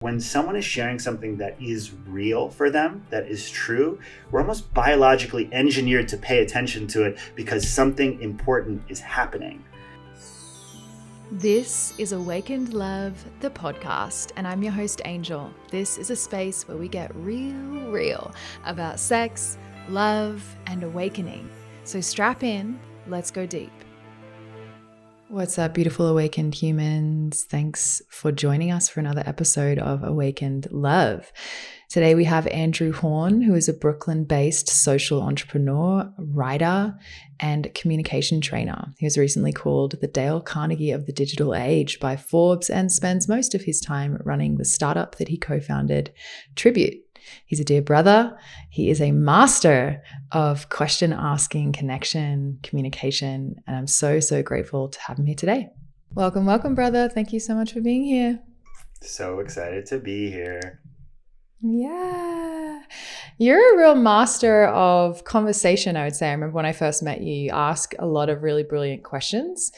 When someone is sharing something that is real for them, that is true, we're almost biologically engineered to pay attention to it because something important is happening. This is Awakened Love, the podcast, and I'm your host, Angel. This is a space where we get real about sex, love, and awakening. So strap in, let's go deep. What's up, beautiful awakened humans? Thanks for joining us for another episode of Awakened Love. Today we have Andrew Horn, who is a Brooklyn-based social entrepreneur, writer, and communication trainer. He was recently called the Dale Carnegie of the digital age by Forbes and spends most of his time running the startup that he co-founded, Tribute. He's a dear brother. He is a master of question asking, connection, communication, and I'm so grateful to have him here today. Welcome, brother. Thank you so much for being here. So excited to be here. Yeah. You're a real master of conversation, I would say. I remember when I first met you, you ask a lot of really brilliant questions.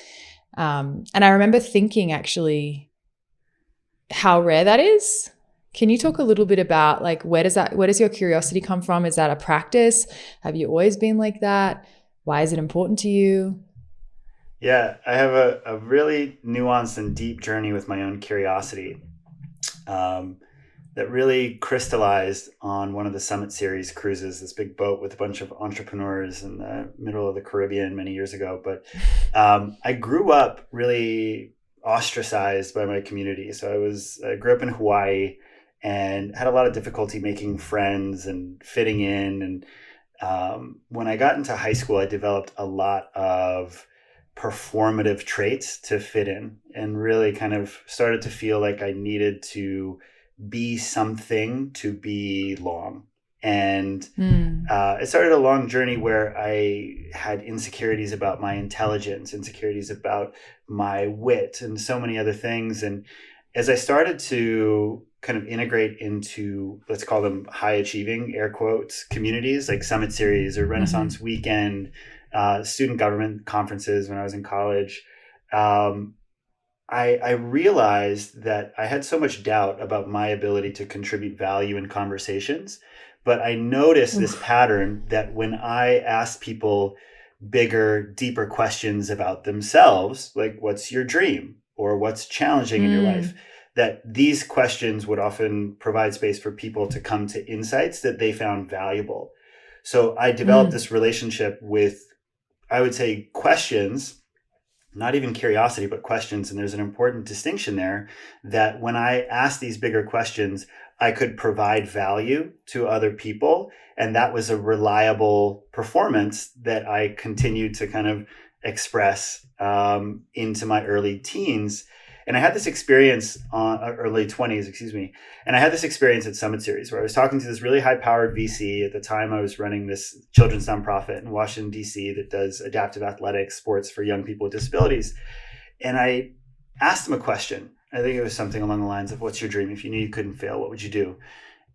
And I remember thinking actually how rare that is. Can you talk a little bit about where does your curiosity come from? Is that a practice? Have you always been like that? Why is it important to you? Yeah, I have a really nuanced and deep journey with my own curiosity that really crystallized on one of the Summit Series cruises, this big boat with a bunch of entrepreneurs in the middle of the Caribbean many years ago. But I grew up really ostracized by my community. So I grew up in Hawaii and had a lot of difficulty making friends and fitting in. And when I got into high school, I developed a lot of performative traits to fit in and really kind of started to feel like I needed to be something to belong. And it started a long journey where I had insecurities about my intelligence, insecurities about my wit, and so many other things. And as I started to kind of integrate into, let's call them high achieving, air quotes, communities like Summit Series or Renaissance Weekend, student government conferences when I was in college, I realized that I had so much doubt about my ability to contribute value in conversations. But I noticed this pattern that when I asked people bigger, deeper questions about themselves, like what's your dream or what's challenging in your life, that these questions would often provide space for people to come to insights that they found valuable. So I developed this relationship with, I would say, questions, not even curiosity, but questions. And there's an important distinction there that when I asked these bigger questions, I could provide value to other people. And that was a reliable performance that I continued to kind of express into my early teens. And I had this experience early 20s, And I had this experience at Summit Series where I was talking to this really high-powered VC. At the time, I was running this children's nonprofit in Washington, D.C. that does adaptive athletics, sports for young people with disabilities. And I asked him a question. I think it was something along the lines of, what's your dream? If you knew you couldn't fail, what would you do?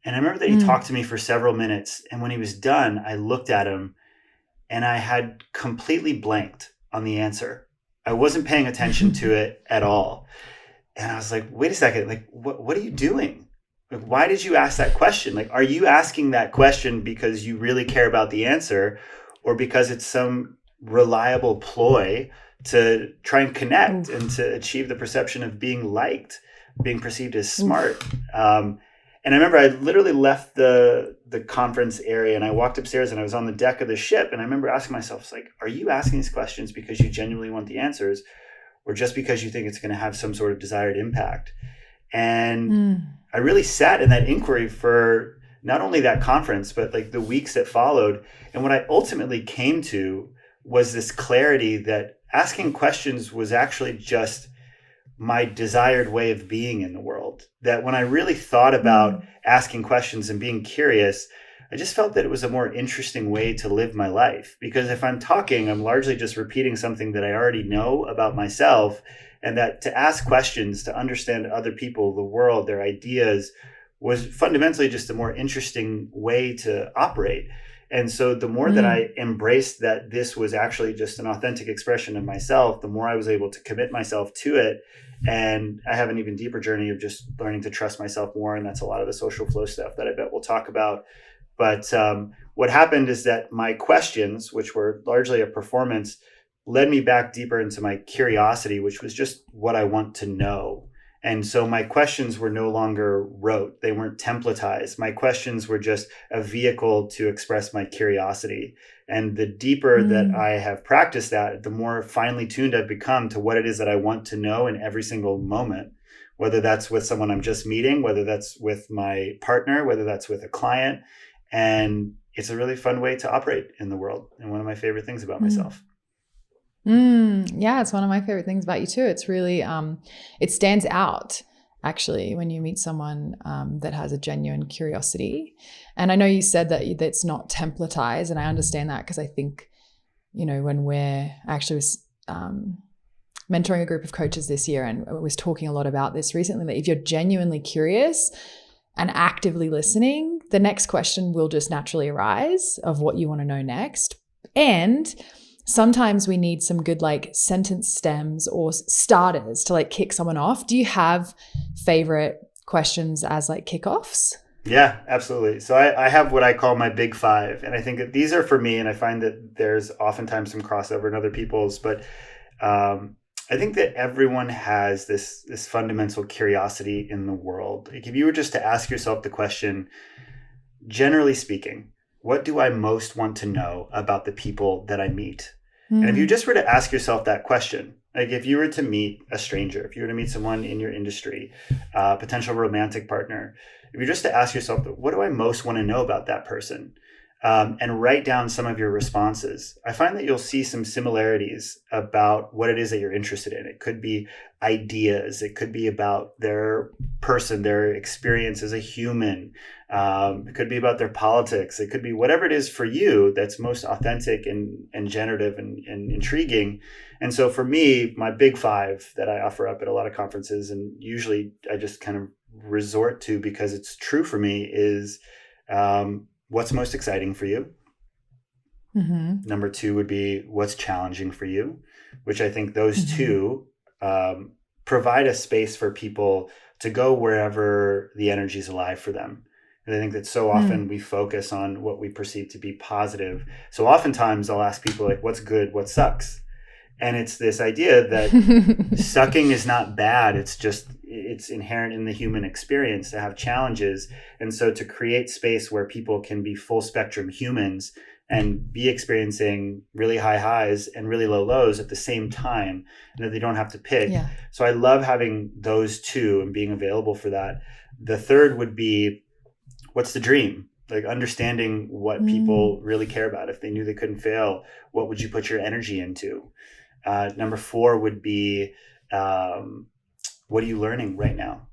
And I remember that he talked to me for several minutes. And when he was done, I looked at him and I had completely blanked on the answer. I wasn't paying attention to it at all. And I was like, wait a second, what are you doing? Why did you ask that question? Are you asking that question because you really care about the answer or because it's some reliable ploy to try and connect and to achieve the perception of being liked, being perceived as smart? And I remember I literally left the conference area and I walked upstairs and I was on the deck of the ship. And I remember asking myself, are you asking these questions because you genuinely want the answers or just because you think it's going to have some sort of desired impact? And I really sat in that inquiry for not only that conference, but the weeks that followed. And what I ultimately came to was this clarity that asking questions was actually just my desired way of being in the world. That when I really thought about asking questions and being curious, I just felt that it was a more interesting way to live my life. Because if I'm talking, I'm largely just repeating something that I already know about myself, and that to ask questions, to understand other people, the world, their ideas, was fundamentally just a more interesting way to operate. And so the more that I embraced that this was actually just an authentic expression of myself, the more I was able to commit myself to it And I have an even deeper journey of just learning to trust myself more. And that's a lot of the social flow stuff that I bet we'll talk about. But what happened is that my questions, which were largely a performance, led me back deeper into my curiosity, which was just what I want to know. And so my questions were no longer rote. They weren't templatized. My questions were just a vehicle to express my curiosity. And the deeper that I have practiced that, the more finely tuned I've become to what it is that I want to know in every single moment, whether that's with someone I'm just meeting, whether that's with my partner, whether that's with a client. And it's a really fun way to operate in the world. And one of my favorite things about myself. Yeah, it's one of my favorite things about you too. It's really, it stands out actually when you meet someone that has a genuine curiosity. And I know you said that it's not templatized, and I understand that because I think, when I actually was mentoring a group of coaches this year, and I was talking a lot about this recently, that if you're genuinely curious and actively listening, the next question will just naturally arise of what you want to know next. And sometimes we need some good sentence stems or starters to kick someone off. Do you have favorite questions as kickoffs? Yeah, absolutely. So I have what I call my big five. And I think that these are for me, and I find that there's oftentimes some crossover in other people's, but I think that everyone has this fundamental curiosity in the world. If you were just to ask yourself the question, generally speaking, what do I most want to know about the people that I meet? And if you just were to ask yourself that question, if you were to meet a stranger, if you were to meet someone in your industry, potential romantic partner, if you're just to ask yourself, what do I most want to know about that person? And write down some of your responses, I find that you'll see some similarities about what it is that you're interested in. It could be ideas. It could be about their person, their experience as a human. It could be about their politics. It could be whatever it is for you that's most authentic and generative and intriguing. And so for me, my big five that I offer up at a lot of conferences, and usually I just kind of resort to because it's true for me, is what's most exciting for you? Number two would be what's challenging for you, which I think those two provide a space for people to go wherever the energy is alive for them. And I think that so often we focus on what we perceive to be positive. So oftentimes I'll ask people what's good, what sucks? And it's this idea that sucking is not bad. It's inherent in the human experience to have challenges. And so to create space where people can be full spectrum humans and be experiencing really high highs and really low lows at the same time, and that they don't have to pick. Yeah. So I love having those two and being available for that. The third would be, what's the dream? Understanding what people really care about. If they knew they couldn't fail, what would you put your energy into? Number four would be, what are you learning right now?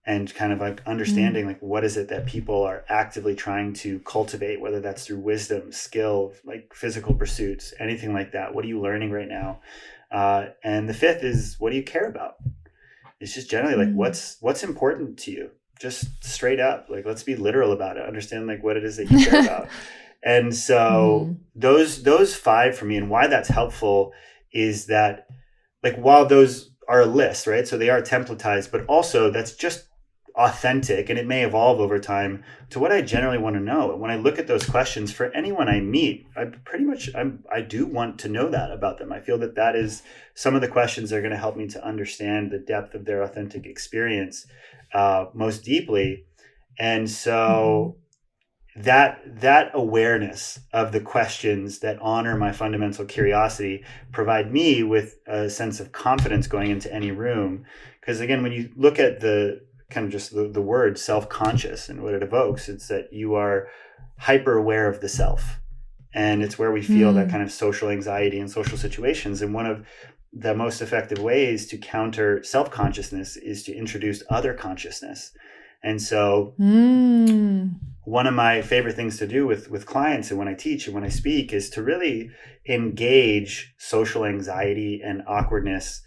And kind of understanding what is it that people are actively trying to cultivate, whether that's through wisdom, skill, physical pursuits, anything like that. What are you learning right now? And the fifth is, what do you care about? It's just generally what's important to you? Just straight up, let's be literal about it. Understand what it is that you care about. And so those five for me, and why that's helpful is that while those are a list, right? So they are templatized, but also that's just authentic, and it may evolve over time to what I generally want to know. And when I look at those questions for anyone I meet, I do want to know that about them. I feel that is some of the questions that are going to help me to understand the depth of their authentic experience most deeply. And so that awareness of the questions that honor my fundamental curiosity provide me with a sense of confidence going into any room. Because again, when you look at the kind of just the word self-conscious and what it evokes, it's that you are hyper aware of the self. And it's where we feel that kind of social anxiety in social situations. And one of the most effective ways to counter self-consciousness is to introduce other consciousness. And so one of my favorite things to do with clients and when I teach and when I speak is to really engage social anxiety and awkwardness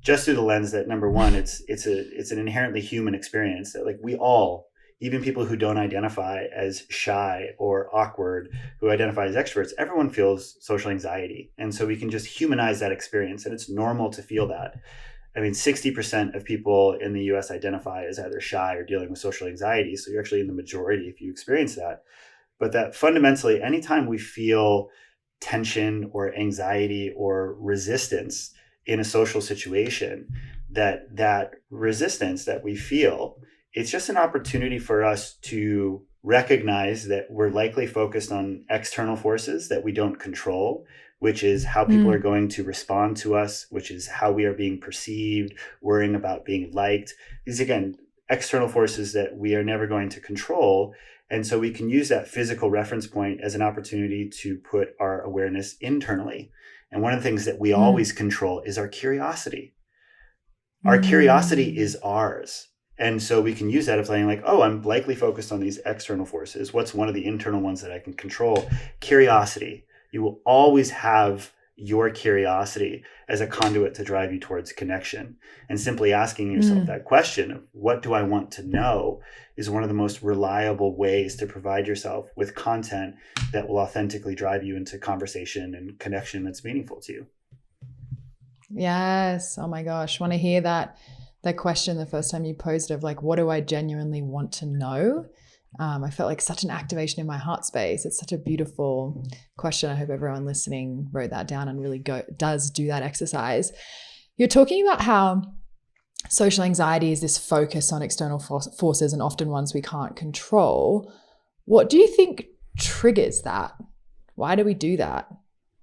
just through the lens that, number one, it's an inherently human experience that we all, even people who don't identify as shy or awkward, who identify as extroverts, everyone feels social anxiety. And so we can just humanize that experience, and it's normal to feel that. I mean, 60% of people in the US identify as either shy or dealing with social anxiety. So you're actually in the majority if you experience that. But that fundamentally, anytime we feel tension or anxiety or resistance in a social situation, that resistance that we feel, it's just an opportunity for us to recognize that we're likely focused on external forces that we don't control, which is how people are going to respond to us, which is how we are being perceived, worrying about being liked. These, again, external forces that we are never going to control. And so we can use that physical reference point as an opportunity to put our awareness internally. And one of the things that we always control is our curiosity. Our curiosity is ours. And so we can use that of saying like, oh, I'm likely focused on these external forces. What's one of the internal ones that I can control? Curiosity. You will always have your curiosity as a conduit to drive you towards connection. And simply asking yourself that question of what do I want to know is one of the most reliable ways to provide yourself with content that will authentically drive you into conversation and connection that's meaningful to you. Yes. Oh my gosh. Want to hear that question the first time you posed of like, what do I genuinely want to know? I felt like such an activation in my heart space. It's such a beautiful question. I hope everyone listening wrote that down and really does do that exercise. You're talking about how social anxiety is this focus on external forces and often ones we can't control. What do you think triggers that? Why do we do that?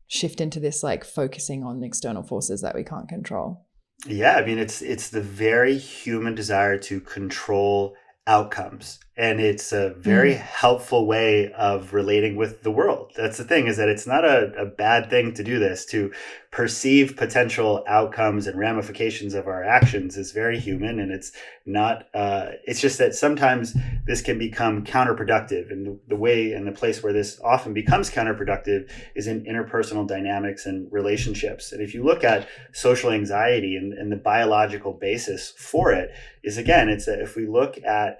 Shift into this like focusing on external forces that we can't control. Yeah, I mean, it's the very human desire to control outcomes. And it's a very helpful way of relating with the world. That's the thing, is that it's not a bad thing to do this. To perceive potential outcomes and ramifications of our actions is very human. And it's not, it's just that sometimes this can become counterproductive. And the way and the place where this often becomes counterproductive is in interpersonal dynamics and relationships. And if you look at social anxiety and the biological basis for it is, again, it's that if we look at,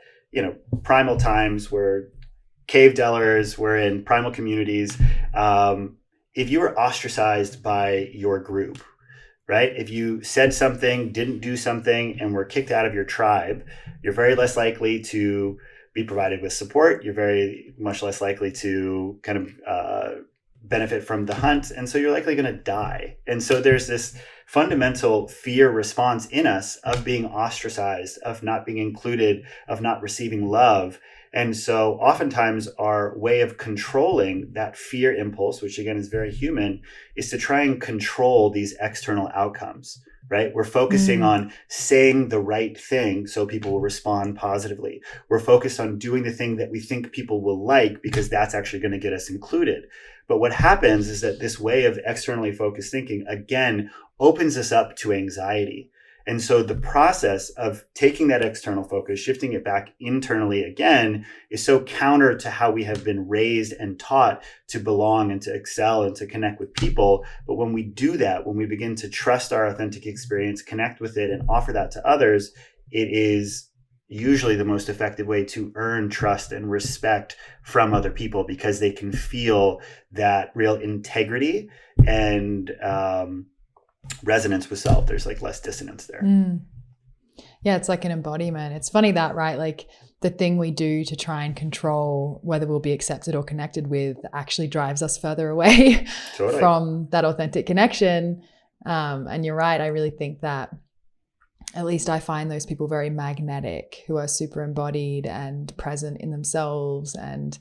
primal times where cave dwellers were in primal communities, if you were ostracized by your group, right? If you said something, didn't do something, and were kicked out of your tribe, you're very less likely to be provided with support. You're very much less likely to kind of benefit from the hunt. And so you're likely going to die. And so there's this fundamental fear response in us of being ostracized, of not being included, of not receiving love. And so oftentimes our way of controlling that fear impulse, which again is very human, is to try and control these external outcomes, right? We're focusing on saying the right thing so people will respond positively. We're focused on doing the thing that we think people will like because that's actually going to get us included. But what happens is that this way of externally focused thinking, again, opens us up to anxiety. And so the process of taking that external focus, shifting it back internally again, is so counter to how we have been raised and taught to belong and to excel and to connect with people. But when we do that, when we begin to trust our authentic experience, connect with it, and offer that to others, it is usually the most effective way to earn trust and respect from other people, because they can feel that real integrity and resonance with self. There's like less dissonance there. Yeah, it's like an embodiment. It's funny that, right? Like the thing we do to try and control whether we'll be accepted or connected with actually drives us further away from that authentic connection. And you're right. I really think that at least I find those people very magnetic, who are super embodied and present in themselves and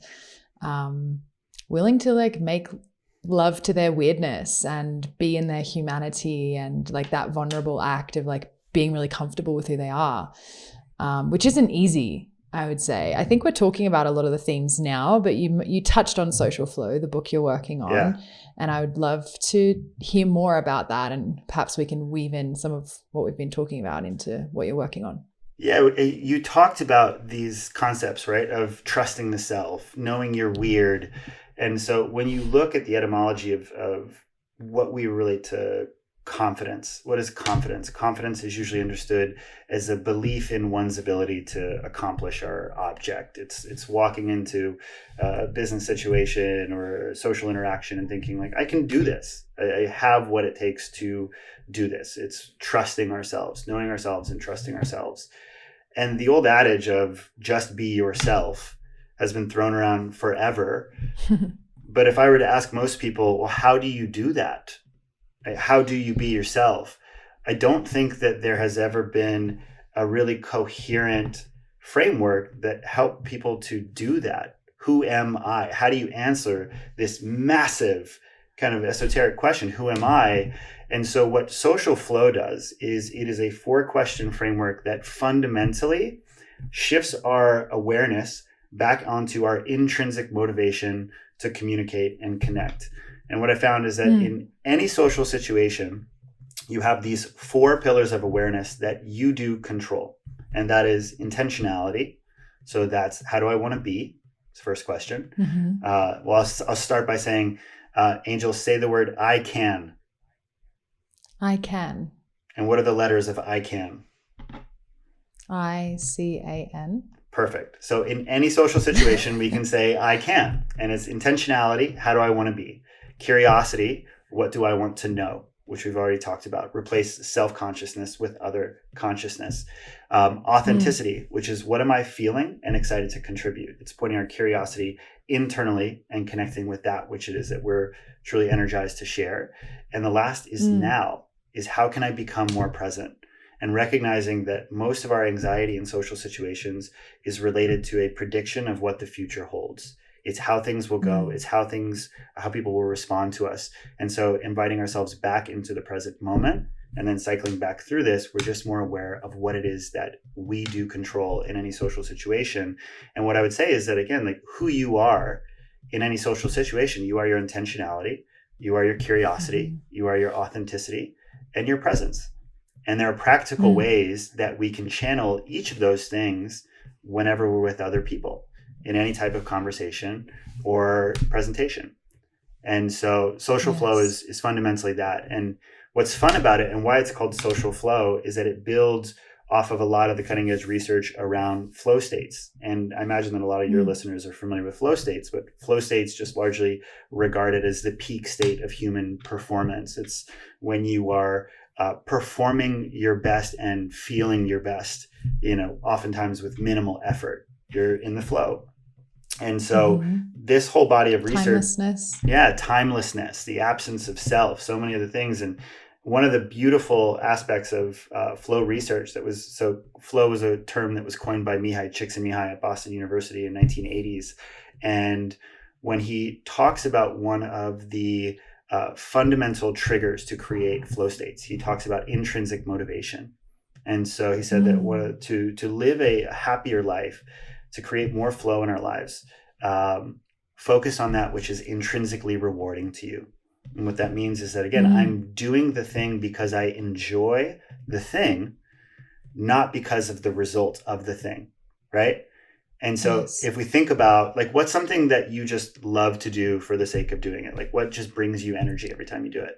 willing to like make love to their weirdness and be in their humanity, and like that vulnerable act of like being really comfortable with who they are, which isn't easy, I would say. I think we're talking about a lot of the themes now, but you touched on Social Flow, the book you're working on, and I would love to hear more about that, and perhaps we can weave in some of what we've been talking about into what you're working on. Yeah, you talked about these concepts, right, of trusting the self, knowing you're weird. And so when you look at the etymology of what we relate to confidence. What is confidence? Confidence is usually understood as a belief in one's ability to accomplish our object. It's walking into a business situation or a social interaction and thinking like, I can do this. I have what it takes to do this. It's trusting ourselves, knowing ourselves and trusting ourselves. And the old adage of just be yourself has been thrown around forever. But if I were to ask most people, well, how do you do that? How do you be yourself? I don't think that there has ever been a really coherent framework that helped people to do that. Who am I? How do you answer this massive kind of esoteric question? Who am I? And so what social flow does is it is a 4-question framework that fundamentally shifts our awareness back onto our intrinsic motivation to communicate and connect. And what I found is that in any social situation, you have these 4 pillars of awareness that you do control. And that is intentionality. So that's how do I want to be? It's the first question. Well, I'll start by saying, Angel, say the word I can. I can. And what are the letters of I can? ICAN. Perfect. So in any social situation, we can say I can. And it's intentionality. How do I want to be? Curiosity, what do I want to know, which we've already talked about. Replace self-consciousness with other consciousness. Authenticity, which is what am I feeling and excited to contribute. It's pointing our curiosity internally and connecting with that which it is that we're truly energized to share. And the last is now, is how can I become more present? And recognizing that most of our anxiety in social situations is related to a prediction of what the future holds. It's how things will go. It's how people will respond to us. And so inviting ourselves back into the present moment and then cycling back through this, we're just more aware of what it is that we do control in any social situation. And what I would say is that, again, like who you are in any social situation, you are your intentionality, you are your curiosity, you are your authenticity, and your presence. And there are practical ways that we can channel each of those things whenever we're with other people, in any type of conversation or presentation. And so social flow is fundamentally that. And what's fun about it and why it's called social flow is that it builds off of a lot of the cutting edge research around flow states. And I imagine that a lot of your listeners are familiar with flow states, but flow states just largely regarded as the peak state of human performance. It's when you are performing your best and feeling your best, oftentimes with minimal effort. You're in the flow. And so this whole body of research, timelessness, the absence of self, so many other things. And one of the beautiful aspects of flow research flow was a term that was coined by Csikszentmihalyi at Boston University in 1980s. And when he talks about one of the fundamental triggers to create flow states, he talks about intrinsic motivation. And so he said that to live a happier life, to create more flow in our lives, focus on that which is intrinsically rewarding to you. And what that means is that, again, I'm doing the thing because I enjoy the thing, not because of the result of the thing, right? And so if we think about, like, what's something that you just love to do for the sake of doing it? Like, what just brings you energy every time you do it?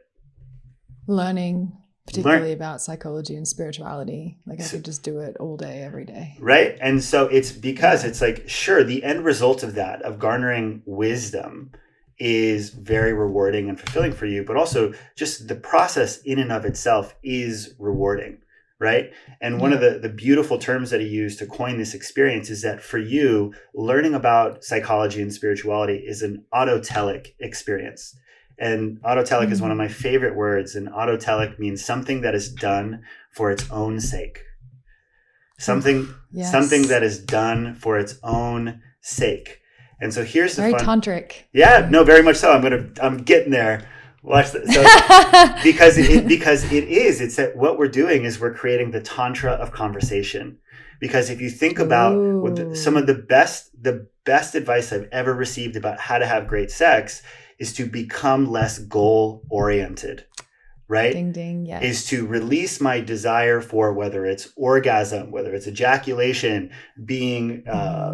Learning. Particularly about psychology and spirituality. Like I could just do it all day, every day. Right. And so it's because it's like, sure, the end result of that, of garnering wisdom, is very rewarding and fulfilling for you, but also just the process in and of itself is rewarding. Right. And one of the beautiful terms that he used to coin this experience is that for you, learning about psychology and spirituality is an autotelic experience. And autotelic is one of my favorite words. And autotelic means something that is done for its own sake. Something that is done for its own sake. And so here's the very tantric. Yeah, no, very much so. I'm getting there. Watch that. So, because it's that what we're doing is we're creating the Tantra of conversation. Because if you think about some of the best advice I've ever received about how to have great sex is to become less goal-oriented, right? Ding, ding, yes. Is to release my desire for whether it's orgasm, whether it's ejaculation, being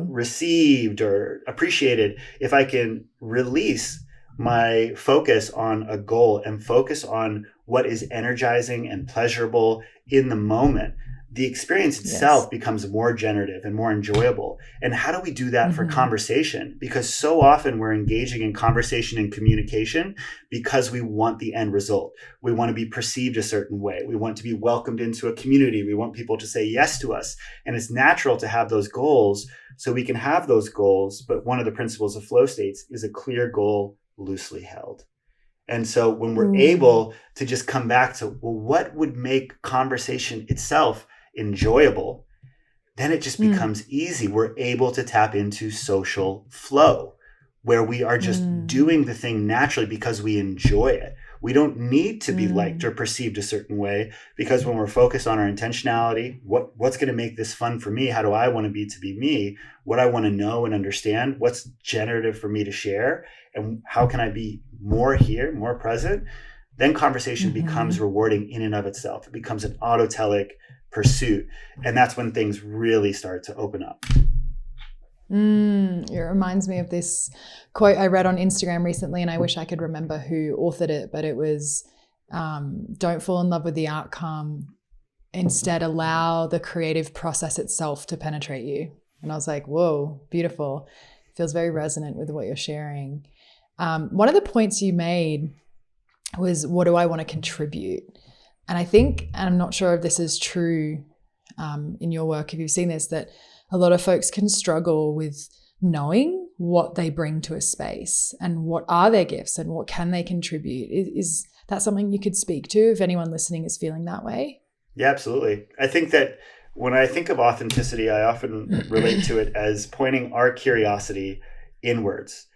received or appreciated. If I can release my focus on a goal and focus on what is energizing and pleasurable in the moment, the experience itself becomes more generative and more enjoyable. And how do we do that for conversation? Because so often we're engaging in conversation and communication because we want the end result. We want to be perceived a certain way. We want to be welcomed into a community. We want people to say yes to us. And it's natural to have those goals so we can have those goals. But one of the principles of flow states is a clear goal loosely held. And so when we're able to just come back to, well, what would make conversation itself enjoyable, then it just becomes easy. We're able to tap into social flow where we are just doing the thing naturally because we enjoy it. We don't need to be liked or perceived a certain way, because when we're focused on our intentionality, what's going to make this fun for me? How do I want to be me? What I want to know and understand, what's generative for me to share, and how can I be more here, more present? Then conversation becomes rewarding in and of itself. It becomes an autotelic pursuit. And that's when things really start to open up. It reminds me of this quote I read on Instagram recently, and I wish I could remember who authored it, but it was, don't fall in love with the outcome. Instead, allow the creative process itself to penetrate you. And I was like, whoa, beautiful. It feels very resonant with what you're sharing. One of the points you made was, what do I want to contribute? And I think, and I'm not sure if this is true in your work, if you've seen this, that a lot of folks can struggle with knowing what they bring to a space and what are their gifts and what can they contribute. Is that something you could speak to if anyone listening is feeling that way? Yeah, absolutely. I think that when I think of authenticity, I often relate to it as pointing our curiosity inwards.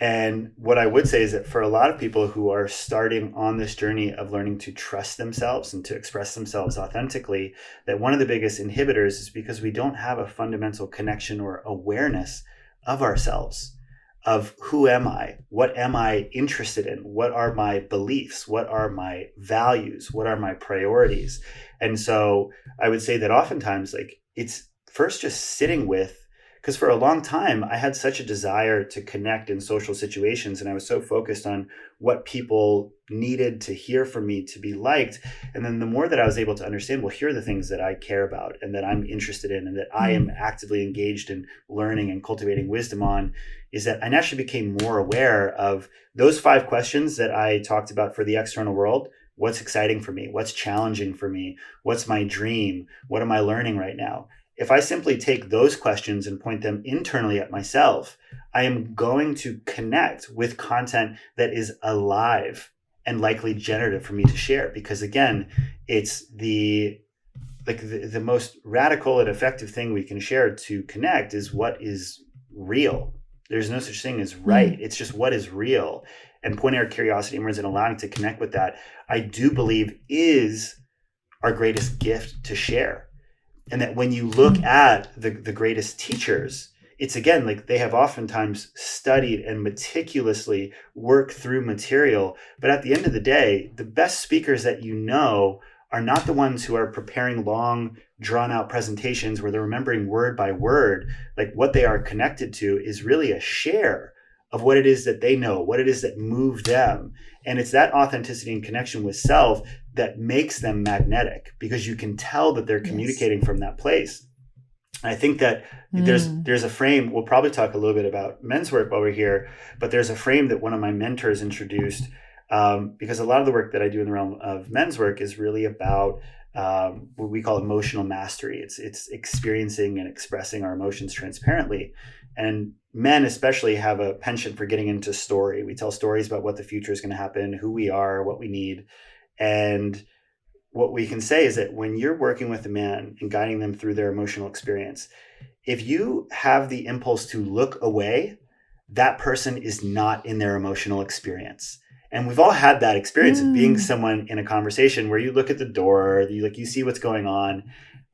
And what I would say is that for a lot of people who are starting on this journey of learning to trust themselves and to express themselves authentically, that one of the biggest inhibitors is because we don't have a fundamental connection or awareness of ourselves, of who am I? What am I interested in? What are my beliefs? What are my values? What are my priorities? And so I would say that oftentimes, like, it's first just sitting with, because for a long time, I had such a desire to connect in social situations, and I was so focused on what people needed to hear from me to be liked. And then the more that I was able to understand, well, here are the things that I care about and that I'm interested in and that I am actively engaged in learning and cultivating wisdom on, is that I naturally became more aware of those 5 questions that I talked about for the external world. What's exciting for me? What's challenging for me? What's my dream? What am I learning right now? If I simply take those questions and point them internally at myself, I am going to connect with content that is alive and likely generative for me to share. Because again, it's the most radical and effective thing we can share to connect is what is real. There's no such thing as right. It's just what is real. And pointing our curiosity inwards and allowing to connect with that, I do believe is our greatest gift to share. And that when you look at the greatest teachers, it's again, like they have oftentimes studied and meticulously worked through material. But at the end of the day, the best speakers that you know are not the ones who are preparing long, drawn out presentations where they're remembering word by word. Like what they are connected to is really a share of what it is that they know, what it is that moved them. And it's that authenticity and connection with self that makes them magnetic, because you can tell that they're communicating from that place. And I think that there's a frame, we'll probably talk a little bit about men's work while we're here, but there's a frame that one of my mentors introduced, because a lot of the work that I do in the realm of men's work is really about what we call emotional mastery. It's experiencing and expressing our emotions transparently. And men especially have a penchant for getting into story. We tell stories about what the future is going to happen, who we are, what we need. And what we can say is that when you're working with a man and guiding them through their emotional experience, if you have the impulse to look away, that person is not in their emotional experience. And we've all had that experience of being someone in a conversation where you look at the door, you see what's going on.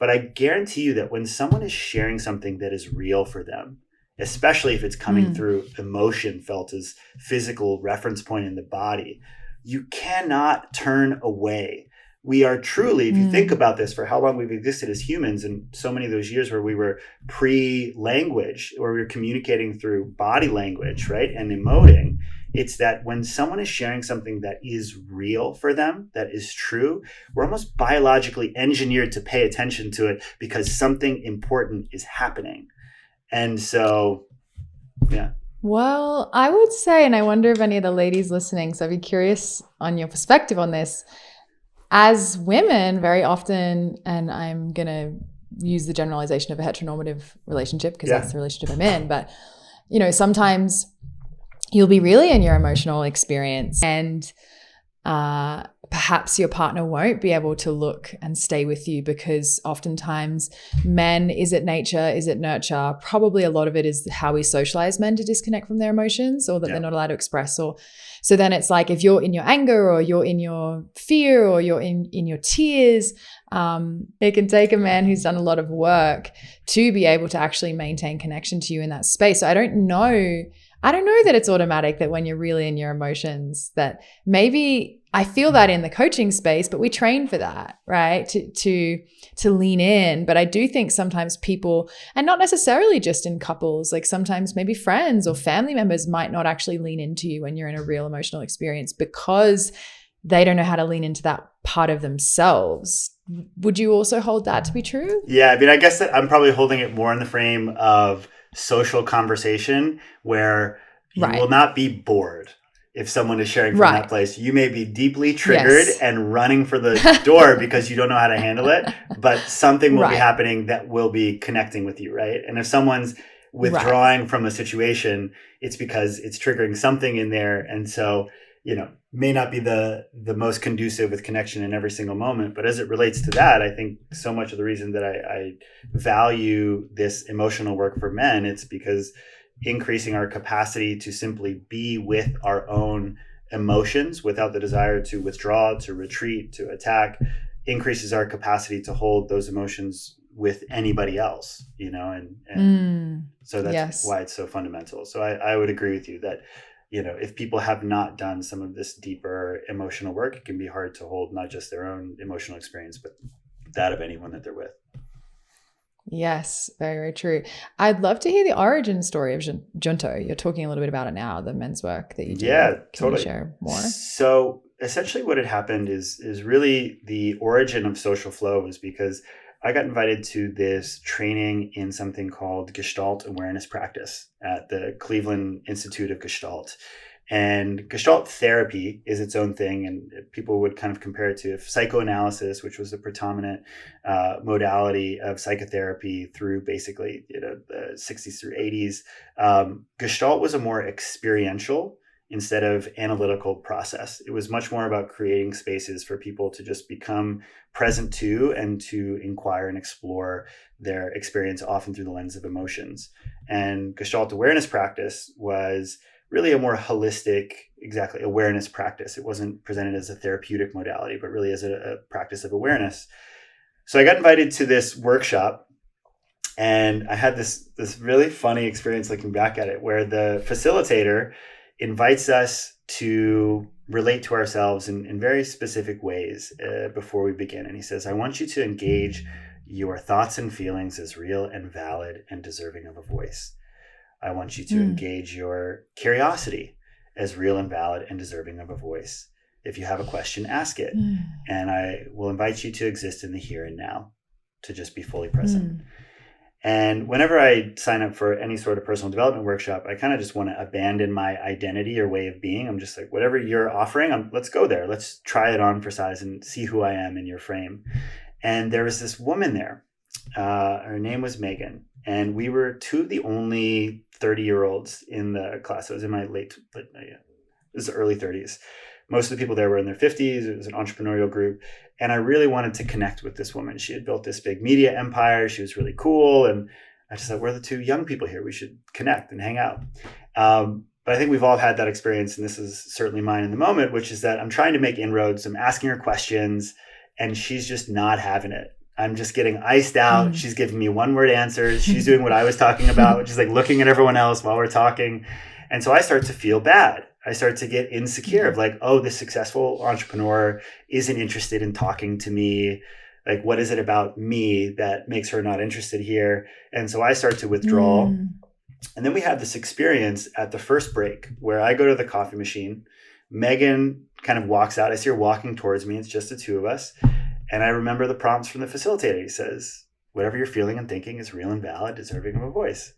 But I guarantee you that when someone is sharing something that is real for them, especially if it's coming through emotion felt as physical reference point in the body, you cannot turn away. We are truly, if you think about this, for how long we've existed as humans, and so many of those years where we were pre-language, where we were communicating through body language, right, and emoting, It's that when someone is sharing something that is real for them, that is true, we're almost biologically engineered to pay attention to it because something important is happening. And so, yeah. Well, I would say, and I wonder if any of the ladies listening, so I'd be curious on your perspective on this. As women, very often, and I'm going to use the generalization of a heteronormative relationship because that's the relationship I'm in, but sometimes you'll be really in your emotional experience and perhaps your partner won't be able to look and stay with you because oftentimes men, is it nature, is it nurture? Probably a lot of it is how we socialize men to disconnect from their emotions or that they're not allowed to express. Or so then it's like if you're in your anger or you're in your fear or you're in your tears, it can take a man who's done a lot of work to be able to actually maintain connection to you in that space. So I don't know that it's automatic that when you're really in your emotions that maybe I feel that in the coaching space, but we train for that, right? To lean in. But I do think sometimes people, and not necessarily just in couples, like sometimes maybe friends or family members might not actually lean into you when you're in a real emotional experience because they don't know how to lean into that part of themselves. Would you also hold that to be true? Yeah, I mean, I guess that I'm probably holding it more in the frame of social conversation where you will not be bored. If someone is sharing from that place, you may be deeply triggered and running for the door because you don't know how to handle it, but something will be happening that will be connecting with you, right? And if someone's withdrawing from a situation, it's because it's triggering something in there. And so, may not be the most conducive with connection in every single moment. But as it relates to that, I think so much of the reason that I value this emotional work for men, it's because increasing our capacity to simply be with our own emotions without the desire to withdraw, to retreat, to attack, increases our capacity to hold those emotions with anybody else, and so that's why it's so fundamental. So I would agree with you that, if people have not done some of this deeper emotional work, it can be hard to hold not just their own emotional experience, but that of anyone that they're with. Yes, very, very true. I'd love to hear the origin story of Junto. You're talking a little bit about it now, the men's work that you do. Yeah, Can totally. you share more? So essentially what had happened is really the origin of social flow was because I got invited to this training in something called Gestalt awareness practice at the Cleveland Institute of Gestalt. And Gestalt therapy is its own thing, and people would kind of compare it to psychoanalysis, which was the predominant modality of psychotherapy through basically the 60s through 80s. Gestalt was a more experiential instead of analytical process. It was much more about creating spaces for people to just become present to and to inquire and explore their experience, often through the lens of emotions. And Gestalt awareness practice was really a more holistic, awareness practice. It wasn't presented as a therapeutic modality, but really as a practice of awareness. So I got invited to this workshop, and I had this really funny experience looking back at it, where the facilitator invites us to relate to ourselves in very specific ways before we begin. And he says, I want you to engage your thoughts and feelings as real and valid and deserving of a voice. I want you to engage your curiosity as real and valid and deserving of a voice. If you have a question, ask it. And I will invite you to exist in the here and now, to just be fully present. And whenever I sign up for any sort of personal development workshop, I kind of just want to abandon my identity or way of being. I'm just like, whatever you're offering, let's go there. Let's try it on for size and see who I am in your frame. And there was this woman there. Her name was Megan. And we were two of the only 30-year-olds in the class. I was in my early 30s. Most of the people there were in their 50s. It was an entrepreneurial group. And I really wanted to connect with this woman. She had built this big media empire. She was really cool. And I just thought, we're the two young people here. We should connect and hang out. But I think we've all had that experience. And this is certainly mine in the moment, which is that I'm trying to make inroads. I'm asking her questions, and she's just not having it. I'm just getting iced out. She's giving me one-word answers. She's doing what I was talking about, which is like looking at everyone else while we're talking. And so I start to feel bad. I start to get insecure of like, oh, this successful entrepreneur isn't interested in talking to me. Like, what is it about me that makes her not interested here? And so I start to withdraw. And then we have this experience at the first break where I go to the coffee machine. Megan kind of walks out. I see her walking towards me. It's just the two of us. And I remember the prompts from the facilitator. He says, whatever you're feeling and thinking is real and valid, deserving of a voice.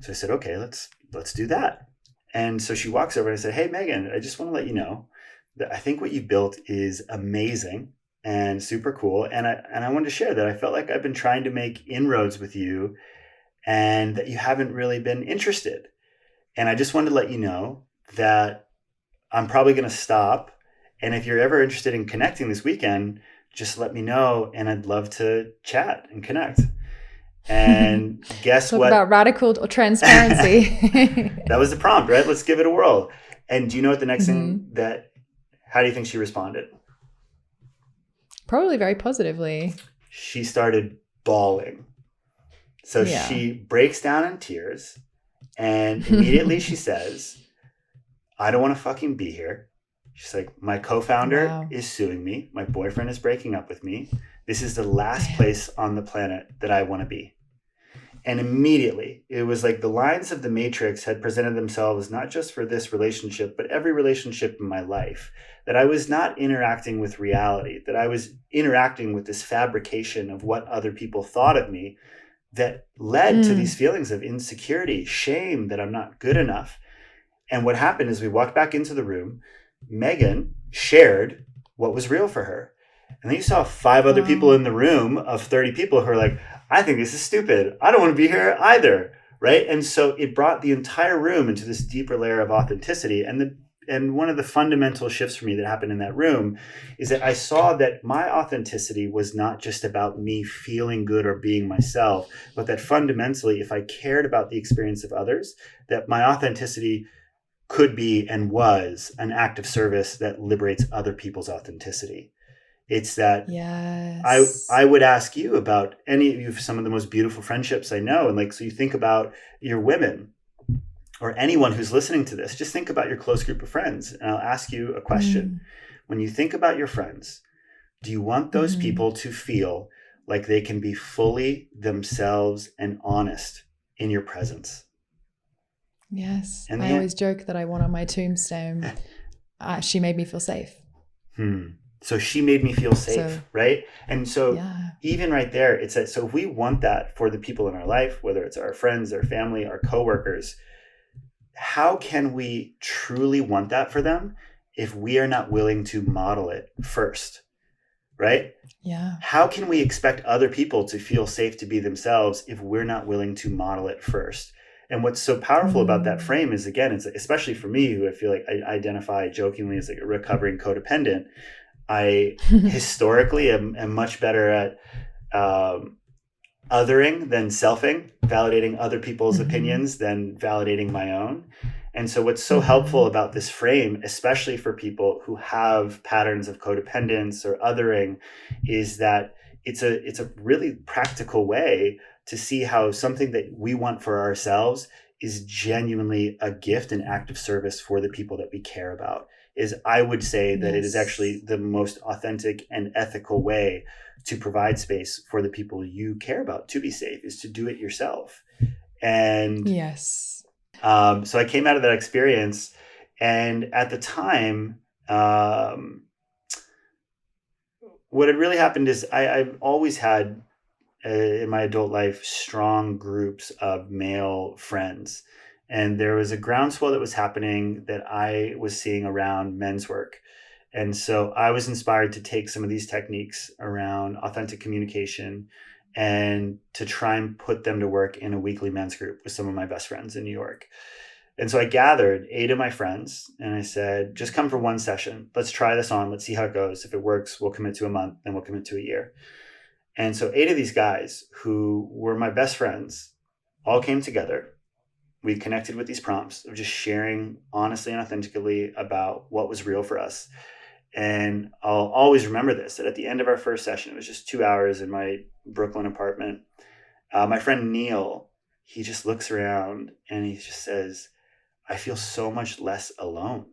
So I said, okay, let's do that. And so she walks over and I said, hey, Megan, I just want to let you know that I think what you built is amazing and super cool. And I wanted to share that I felt like I've been trying to make inroads with you and that you haven't really been interested. And I just wanted to let you know that I'm probably going to stop. And if you're ever interested in connecting this weekend, just let me know. And I'd love to chat and connect. And guess Talk what? about radical transparency. That was the prompt, right? Let's give it a whirl. And do you know what the next thing how do you think she responded? Probably very positively. She started bawling. So she breaks down in tears and immediately she says, I don't want to fucking be here. She's like, my co-founder is suing me. My boyfriend is breaking up with me. This is the last place on the planet that I want to be. And immediately, it was like the lines of the Matrix had presented themselves, not just for this relationship, but every relationship in my life, that I was not interacting with reality, that I was interacting with this fabrication of what other people thought of me that led to these feelings of insecurity, shame, that I'm not good enough. And what happened is we walked back into the room. Megan shared what was real for her. And then you saw 5 other people in the room of 30 people who are like, I think this is stupid. I don't want to be here either. Right. And so it brought the entire room into this deeper layer of authenticity. And one of the fundamental shifts for me that happened in that room is that I saw that my authenticity was not just about me feeling good or being myself, but that fundamentally, if I cared about the experience of others, that my authenticity could be and was an act of service that liberates other people's authenticity. It's that I would ask you about any of some of the most beautiful friendships I know. And like, so you think about your women or anyone who's listening to this, just think about your close group of friends. And I'll ask you a question. When you think about your friends, do you want those people to feel like they can be fully themselves and honest in your presence? Yes. And I always joke that I want on my tombstone, she made me feel safe. So she made me feel safe, right? And so even right there, it's that, so if we want that for the people in our life, whether it's our friends, our family, our coworkers, how can we truly want that for them if we are not willing to model it first, right? Yeah. How can we expect other people to feel safe to be themselves if we're not willing to model it first? And what's so powerful about that frame is, again, it's especially for me, who I feel like I identify jokingly as like a recovering codependent. I historically am much better at othering than selfing, validating other people's opinions than validating my own. And so what's so helpful about this frame, especially for people who have patterns of codependence or othering, is that it's a really practical way to see how something that we want for ourselves is genuinely a gift and act of service for the people that we care about. Is I would say that it is actually the most authentic and ethical way to provide space for the people you care about to be safe, is to do it yourself. And so I came out of that experience, and at the time, what had really happened is I've always had in my adult life strong groups of male friends. And there was a groundswell that was happening that I was seeing around men's work. And so I was inspired to take some of these techniques around authentic communication and to try and put them to work in a weekly men's group with some of my best friends in New York. And so I gathered 8 of my friends and I said, just come for one session. Let's try this on. Let's see how it goes. If it works, we'll commit to a month, then we'll commit to a year. And so 8 of these guys who were my best friends all came together. We connected with these prompts of just sharing honestly and authentically about what was real for us. And I'll always remember this, that at the end of our first session, it was just 2 hours in my Brooklyn apartment. My friend Neil, he just looks around and he just says, I feel so much less alone.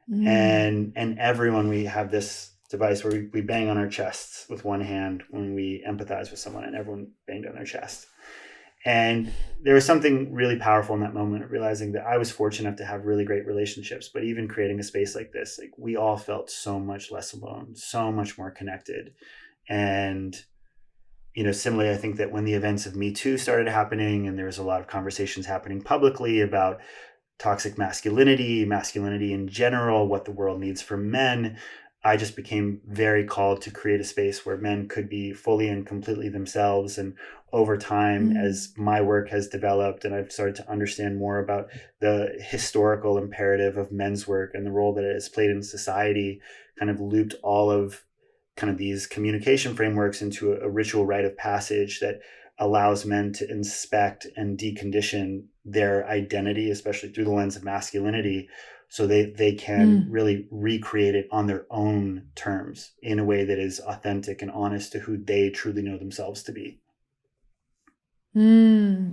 And everyone, we have this device where we bang on our chests with one hand when we empathize with someone, and everyone banged on their chest. And there was something really powerful in that moment of realizing that I was fortunate enough to have really great relationships, but even creating a space like this, like we all felt so much less alone, so much more connected. And, similarly, I think that when the events of Me Too started happening and there was a lot of conversations happening publicly about toxic masculinity in general, what the world needs from men, I just became very called to create a space where men could be fully and completely themselves. And over time, as my work has developed and I've started to understand more about the historical imperative of men's work and the role that it has played in society, kind of looped all of kind of these communication frameworks into a ritual rite of passage that allows men to inspect and decondition their identity, especially through the lens of masculinity, so they can really recreate it on their own terms in a way that is authentic and honest to who they truly know themselves to be.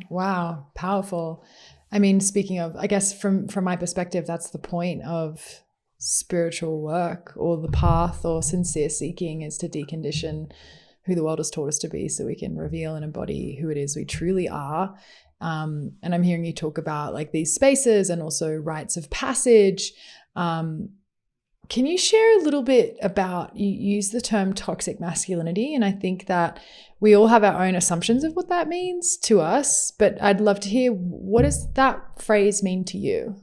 Wow, powerful. I mean, speaking of, I guess from my perspective, that's the point of spiritual work or the path or sincere seeking, is to decondition who the world has taught us to be so we can reveal and embody who it is we truly are. And I'm hearing you talk about like these spaces and also rites of passage. Can you share a little bit about, you use the term toxic masculinity, and I think that we all have our own assumptions of what that means to us, but I'd love to hear, what does that phrase mean to you?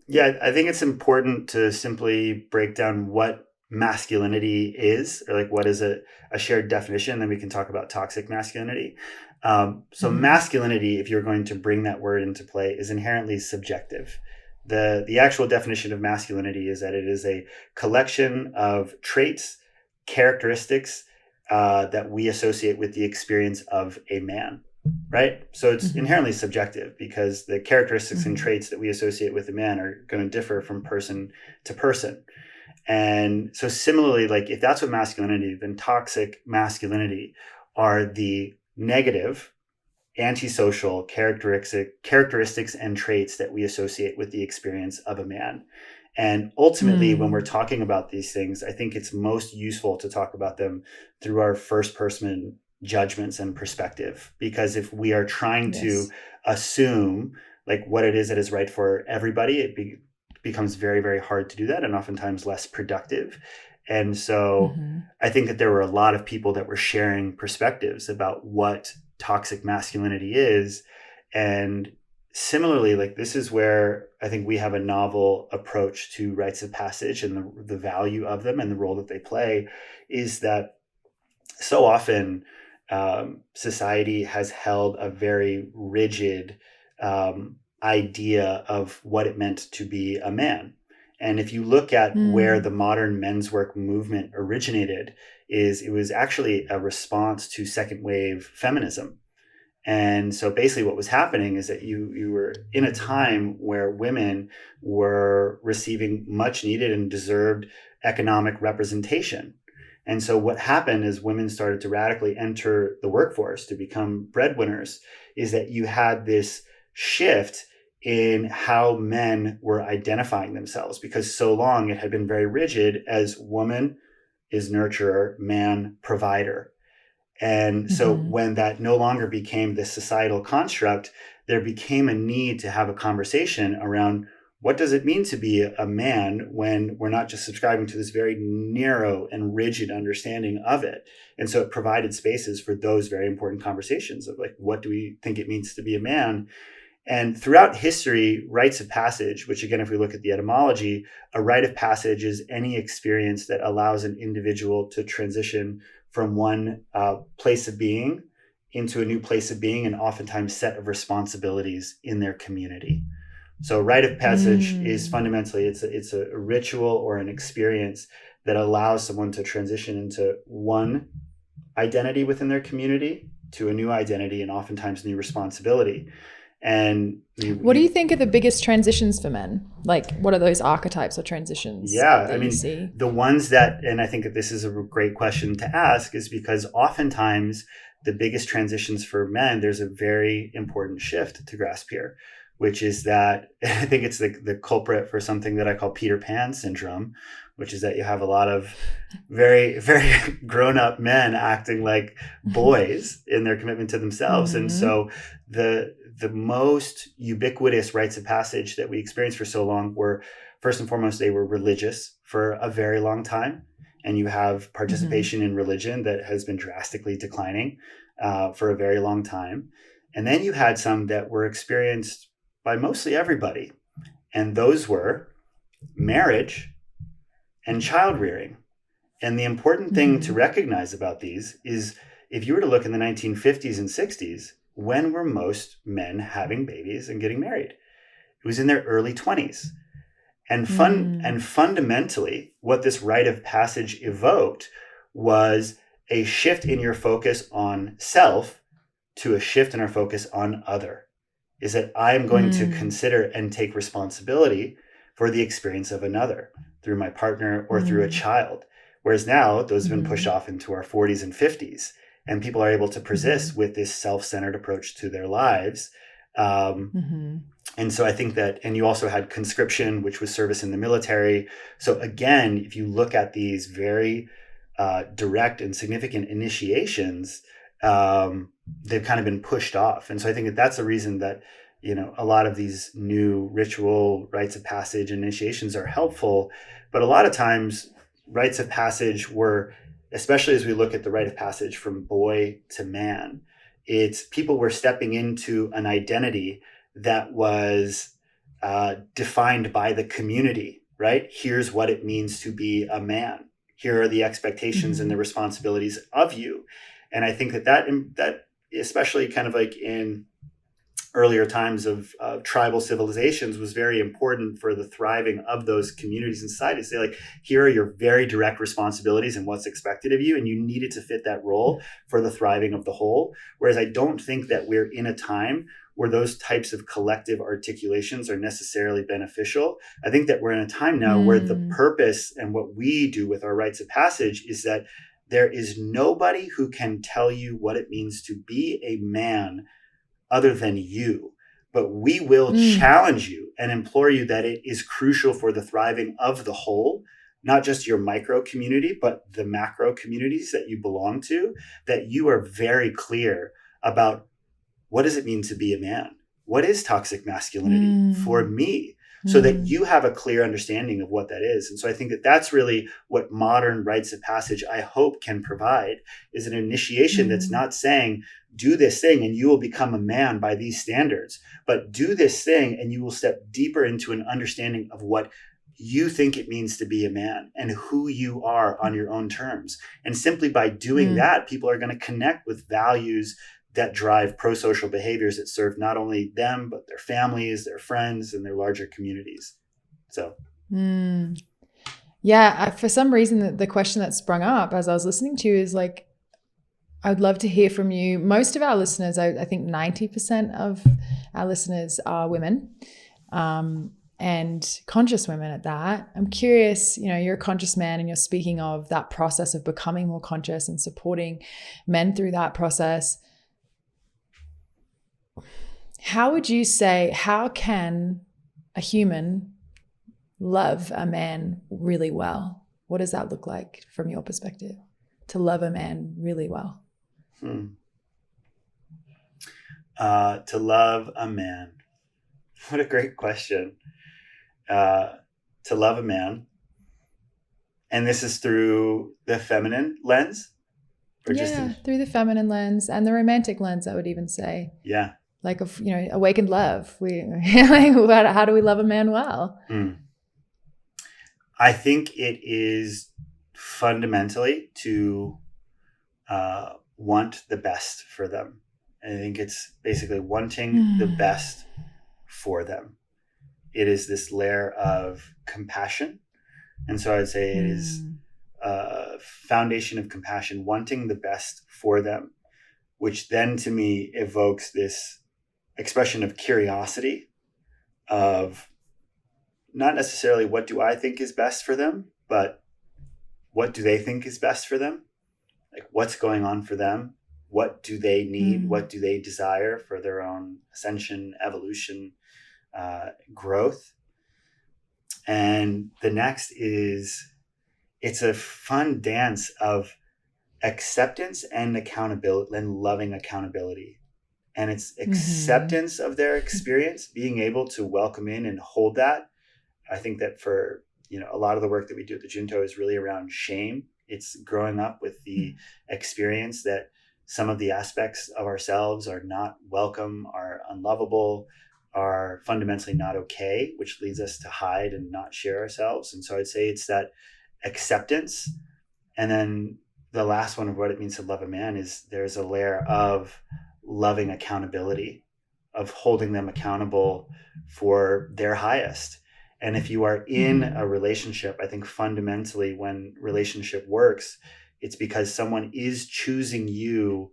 Yeah, I think it's important to simply break down what masculinity is, or like what is a shared definition, then we can talk about toxic masculinity. Masculinity, if you're going to bring that word into play, is inherently subjective. The actual definition of masculinity is that it is a collection of traits, characteristics that we associate with the experience of a man, right? So it's inherently subjective because the characteristics and traits that we associate with a man are going to differ from person to person. And so similarly, like if that's what masculinity, then toxic masculinity are the negative, antisocial characteristics and traits that we associate with the experience of a man. And ultimately, when we're talking about these things, I think it's most useful to talk about them through our first person judgments and perspective. Because if we are trying to assume like what it is that is right for everybody, it becomes very, very hard to do that and oftentimes less productive. And so I think that there were a lot of people that were sharing perspectives about what toxic masculinity is. And similarly, like this is where I think we have a novel approach to rites of passage and the value of them and the role that they play, is that so often society has held a very rigid idea of what it meant to be a man. And if you look at where the modern men's work movement originated, it was actually a response to second wave feminism. And so basically what was happening is that you were in a time where women were receiving much needed and deserved economic representation. And so what happened is women started to radically enter the workforce to become breadwinners, is that you had this shift in how men were identifying themselves, because so long it had been very rigid as woman is nurturer, man provider. And so when that no longer became this societal construct, there became a need to have a conversation around what does it mean to be a man when we're not just subscribing to this very narrow and rigid understanding of it. And so it provided spaces for those very important conversations of like, what do we think it means to be a man? And throughout history, rites of passage, which again, if we look at the etymology, a rite of passage is any experience that allows an individual to transition from one place of being into a new place of being, and oftentimes set of responsibilities in their community. So rite of passage is fundamentally, it's a ritual or an experience that allows someone to transition into one identity within their community to a new identity and oftentimes new responsibility. And what do you think are the biggest transitions for men? Like, what are those archetypes or transitions? Yeah, I mean, the ones that, and I think that this is a great question to ask, is because oftentimes the biggest transitions for men, there's a very important shift to grasp here, which is that I think it's the culprit for something that I call Peter Pan syndrome, which is that you have a lot of very, very grown-up men acting like boys in their commitment to themselves. And so the most ubiquitous rites of passage that we experienced for so long were, first and foremost, they were religious for a very long time. And you have participation in religion that has been drastically declining for a very long time. And then you had some that were experienced by mostly everybody. And those were marriage and child rearing. And the important thing to recognize about these is if you were to look in the 1950s and 60s, when were most men having babies and getting married? It was in their early 20s. And fundamentally, what this rite of passage evoked was a shift in your focus on self to a shift in our focus on other. Is that I'm going to consider and take responsibility for the experience of another through my partner or through a child. Whereas now those have been pushed off into our 40s and 50s, and people are able to persist with this self-centered approach to their lives. And so I think that, and you also had conscription, which was service in the military. So again, if you look at these very direct and significant initiations, they've kind of been pushed off. And so I think that that's the reason that, you know, a lot of these new ritual rites of passage initiations are helpful. But a lot of times rites of passage were, especially as we look at the rite of passage from boy to man, it's people were stepping into an identity that was defined by the community, right? Here's what it means to be a man. Here are the expectations and the responsibilities of you. And I think that especially kind of like in earlier times of tribal civilizations was very important for the thriving of those communities and societies. Say, like, here are your very direct responsibilities and what's expected of you, and you needed to fit that role for the thriving of the whole. Whereas I don't think that we're in a time where those types of collective articulations are necessarily beneficial. I think that we're in a time now where the purpose and what we do with our rites of passage is that there is nobody who can tell you what it means to be a man other than you. But we will challenge you and implore you that it is crucial for the thriving of the whole, not just your micro community, but the macro communities that you belong to, that you are very clear about what does it mean to be a man? What is toxic masculinity for me? So that you have a clear understanding of what that is. And so I think that that's really what modern rites of passage, I hope, can provide, is an initiation that's not saying, do this thing and you will become a man by these standards, but do this thing and you will step deeper into an understanding of what you think it means to be a man and who you are on your own terms. And simply by doing that, people are going to connect with values that drive pro-social behaviors that serve not only them, but their families, their friends, and their larger communities. So. Yeah, for some reason, the question that sprung up as I was listening to you is like, I'd love to hear from you. Most of our listeners, I think 90% of our listeners are women, and conscious women at that. I'm curious, you know, you're a conscious man and you're speaking of that process of becoming more conscious and supporting men through that process. How would you say, how can a human love a man really well? What does that look like from your perspective, to love a man really well? To love a man. What a great question. To love a man. And this is through the feminine lens? Or through the feminine lens and the romantic lens, I would even say. Yeah. Like, you know, awakened love. How do we love a man well? I think it is fundamentally to want the best for them. I think it's basically wanting the best for them. It is this layer of compassion. And so I would say it is a foundation of compassion, wanting the best for them, which then to me evokes this expression of curiosity, of not necessarily what do I think is best for them, but what do they think is best for them? Like, what's going on for them? What do they need? What do they desire for their own ascension, evolution? growth. And the next is, it's a fun dance of acceptance and accountability and loving accountability. And it's acceptance of their experience, being able to welcome in and hold that. I think that for, a lot of the work that we do at the Junto is really around shame. It's growing up with the experience that some of the aspects of ourselves are not welcome, are unlovable, are fundamentally not okay, which leads us to hide and not share ourselves. And so I'd say it's that acceptance. And then the last one of what it means to love a man is there's a layer of loving accountability, of holding them accountable for their highest. And if you are in a relationship, I think fundamentally when relationship works, it's because someone is choosing you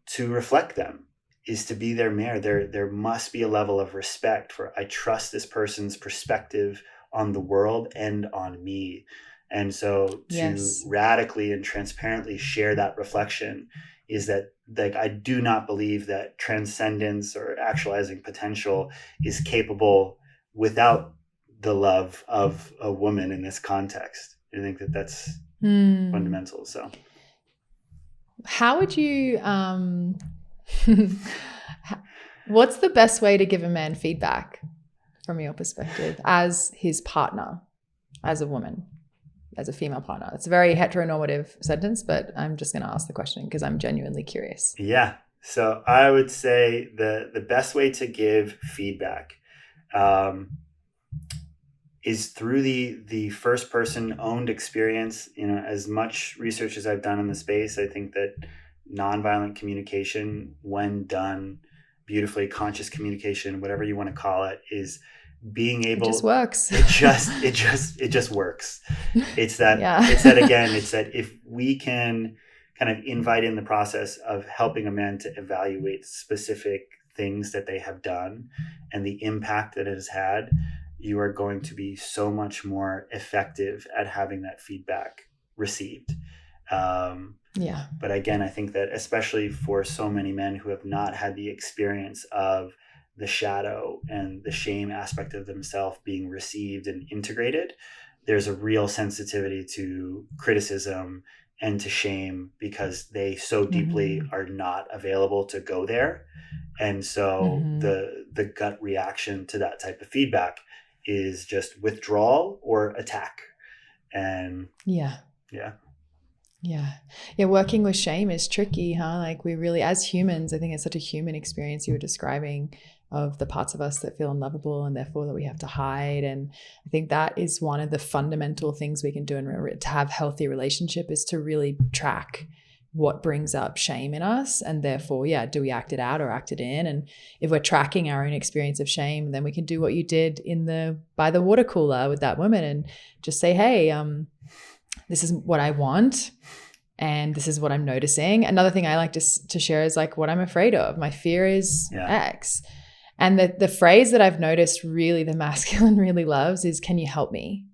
to reflect them, is to be their mirror. There must be a level of respect for, I trust this person's perspective on the world and on me. And so to radically and transparently share that reflection is that, like, I do not believe that transcendence or actualizing potential is capable without the love of a woman in this context. I think that that's fundamental. So how would you, what's the best way to give a man feedback from your perspective as his partner, as a woman, as a female partner? It's a very heteronormative sentence, but I'm just going to ask the question because I'm genuinely curious. Yeah. So I would say the best way to give feedback is through the first person owned experience. As much research as I've done in the space, I think that nonviolent communication, when done beautifully, conscious communication, whatever you want to call it, is being able, it just works. It just works. It's that if we can kind of invite in the process of helping a man to evaluate specific things that they have done and the impact that it has had, you are going to be so much more effective at having that feedback received. But again, I think that especially for so many men who have not had the experience of the shadow and the shame aspect of themselves being received and integrated, there's a real sensitivity to criticism and to shame because they so deeply are not available to go there. And so the gut reaction to that type of feedback is just withdrawal or attack. And working with shame is tricky, huh? Like, we really, as humans, I think it's such a human experience you were describing of the parts of us that feel unlovable and therefore that we have to hide. And I think that is one of the fundamental things we can do to have healthy relationship, is to really track what brings up shame in us, and therefore, do we act it out or act it in? And if we're tracking our own experience of shame, then we can do what you did by the water cooler with that woman and just say, hey, this is what I want, and this is what I'm noticing. Another thing I like to share is like what I'm afraid of. My fear is X. And the phrase that I've noticed really the masculine really loves is, can you help me?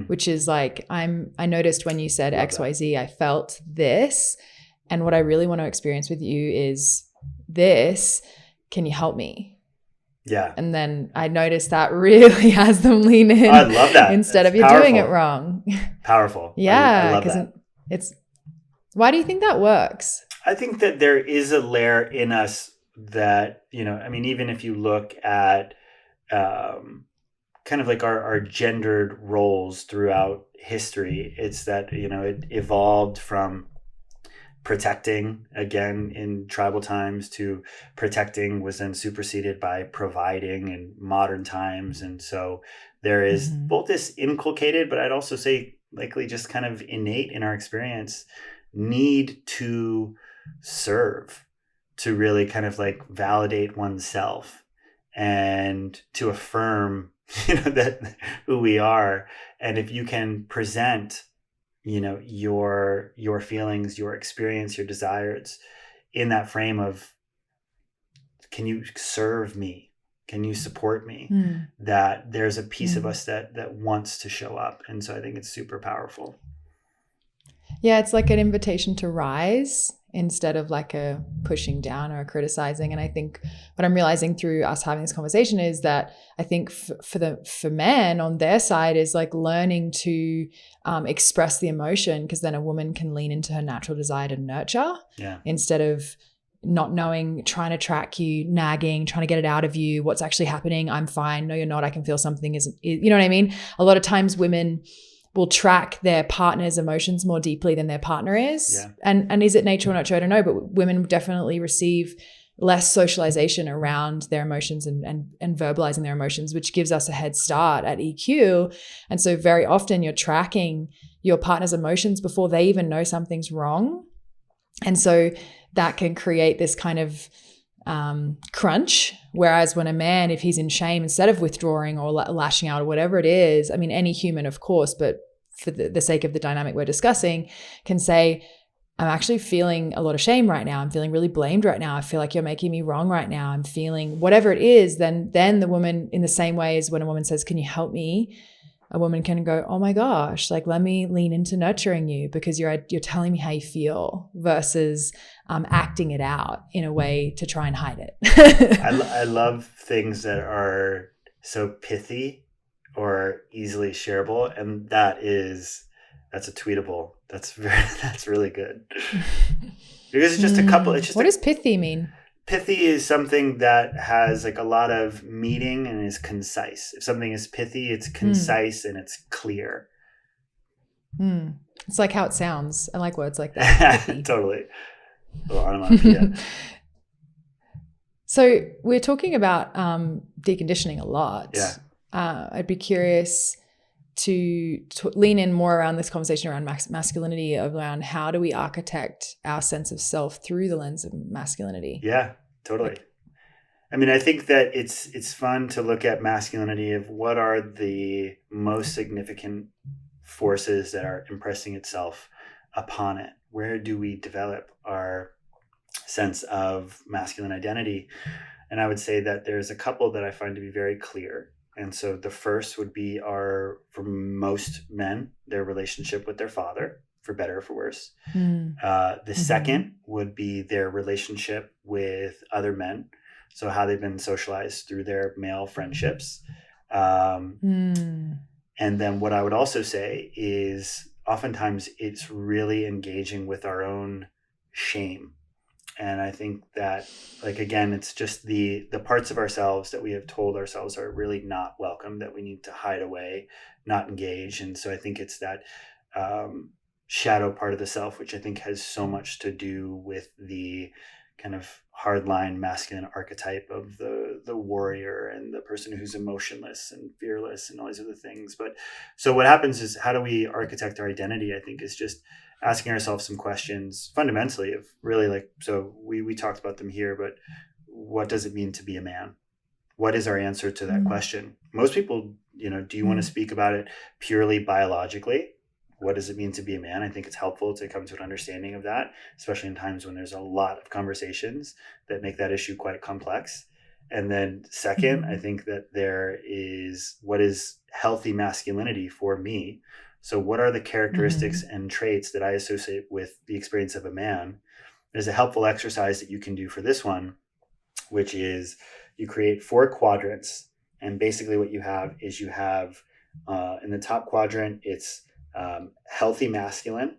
Which is like, I noticed when you said XYZ, I felt this. And what I really want to experience with you is this. Can you help me? Yeah. And then I noticed that really has them lean in. I love that. Instead That's of you're doing it wrong. Powerful. Yeah. I love that. It's why do you think that works? I think that there is a layer in us that, even if you look at kind of like our gendered roles throughout history, it's that, it evolved from protecting, again, in tribal times, to protecting was then superseded by providing in modern times. And so there is both this inculcated, but I'd also say likely just kind of innate in our experience, need to serve, to really kind of like validate oneself and to affirm, that who we are. And if you can present your feelings, your experience, your desires in that frame of, can you serve me? Can you support me? That there's a piece of us that wants to show up. And so I think it's super powerful. Yeah, it's like an invitation to rise instead of like a pushing down or a criticizing. And I think what I'm realizing through us having this conversation is that I think for men on their side is like learning to express the emotion, because then a woman can lean into her natural desire to nurture instead of not knowing, trying to track you, nagging, trying to get it out of you. What's actually happening? I'm fine. No, you're not. I can feel something you know what I mean? A lot of times women will track their partner's emotions more deeply than their partner is. Yeah. And is it nature or nurture? I don't know, but women definitely receive less socialization around their emotions and verbalizing their emotions, which gives us a head start at EQ. And so very often you're tracking your partner's emotions before they even know something's wrong. And so that can create this kind of crunch. Whereas when a man, if he's in shame, instead of withdrawing or lashing out or whatever it is, I mean, any human, of course, but for the sake of the dynamic we're discussing, can say, I'm actually feeling a lot of shame right now. I'm feeling really blamed right now. I feel like you're making me wrong right now. I'm feeling whatever it is. Then the woman, in the same way as when a woman says, can you help me? A woman can go, oh my gosh, like, let me lean into nurturing you because you're telling me how you feel, versus acting it out in a way to try and hide it. I love things that are so pithy or easily shareable. And that's a tweetable. That's really good. Because it's just a couple. What does pithy mean? Pithy is something that has like a lot of meaning and is concise. If something is pithy, it's concise and it's clear. It's like how it sounds. I like words like that. Totally. A little onomatopoeia. So we're talking about deconditioning a lot. Yeah. I'd be curious to lean in more around this conversation around masculinity, around how do we architect our sense of self through the lens of masculinity? Yeah, totally. I mean, I think that it's fun to look at masculinity of what are the most significant forces that are impressing itself upon it. Where do we develop our sense of masculine identity? And I would say that there's a couple that I find to be very clear. And so the first would be for most men, their relationship with their father, for better or for worse. The second would be their relationship with other men. So how they've been socialized through their male friendships. And then what I would also say is oftentimes it's really engaging with our own shame. And I think that, like, again, it's just the parts of ourselves that we have told ourselves are really not welcome, that we need to hide away, not engage. And so I think it's that shadow part of the self, which I think has so much to do with the kind of hardline masculine archetype of the warrior and the person who's emotionless and fearless and all these other things. But so what happens is, how do we architect our identity? I think is just asking ourselves some questions fundamentally of really, like, so we talked about them here, but what does it mean to be a man? What is our answer to that question? Most people, do you want to speak about it purely biologically? What does it mean to be a man? I think it's helpful to come to an understanding of that, especially in times when there's a lot of conversations that make that issue quite complex. And then second, I think that there is, what is healthy masculinity for me? So what are the characteristics and traits that I associate with the experience of a man? There's a helpful exercise that you can do for this one, which is you create 4 quadrants. And basically what you have is in the top quadrant, it's healthy masculine.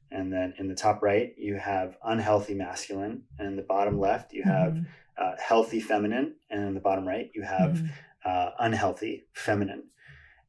And then in the top right, you have unhealthy masculine. And in the bottom left, you have healthy feminine. And in the bottom right, you have unhealthy feminine.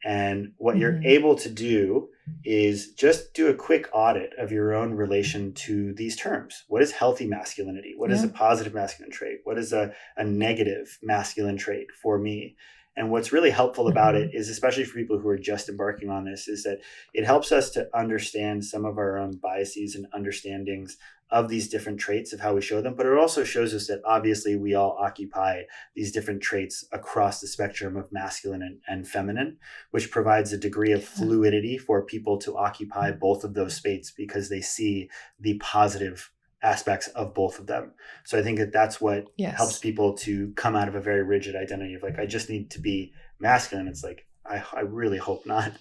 And what you're able to do is just do a quick audit of your own relation to these terms. What is healthy masculinity? What is a positive masculine trait? What is a negative masculine trait for me? And what's really helpful about it is, especially for people who are just embarking on this, is that it helps us to understand some of our own biases and understandings of these different traits, of how we show them. But it also shows us that obviously we all occupy these different traits across the spectrum of masculine and feminine, which provides a degree of fluidity for people to occupy both of those spaces because they see the positive aspects of both of them. So I think that that's what helps people to come out of a very rigid identity of, like, I just need to be masculine. It's like, I really hope not.